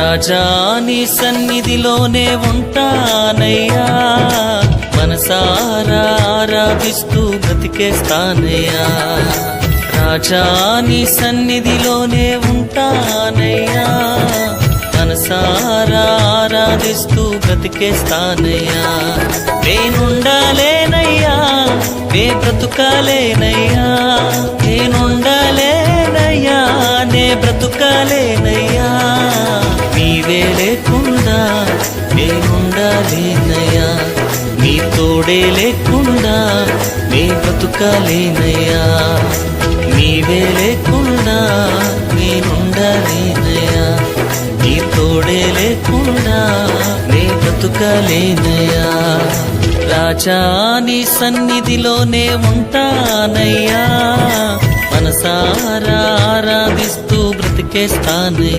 రాజా నీ సన్నిధిలోనే ఉంటానయ్యా, మనసారా ఆరాధిస్తూ బ్రతికేస్తానయ్యా. రాజా నీ సన్నిధిలోనే ఉంటానయ్యా, మనసారా ఆరాధిస్తూ బ్రతికేస్తానయ్యా. నేనుండాలేనయ్యా, నే బ్రతుకాలేనయ్యా, నేనుండాలేనయ్యా, నే బ్రతుకాలేనయ్యా. నీవే లేకుండా నేనుండాలేనయ్యా, నీ తోడే లేకుండా నే బ్రతుకాలేనయ్యా. నీవే లేకుండా నేనుండాలేనయ్యా, నీ తోడే లేకుండా నే బ్రతుకాలేనయ్యా. రాజా నీ సన్నిధిలోనే ఉంటానయ్యా, మనసారా ఆరాధిస్తూ బ్రతికేస్తానయ్యా.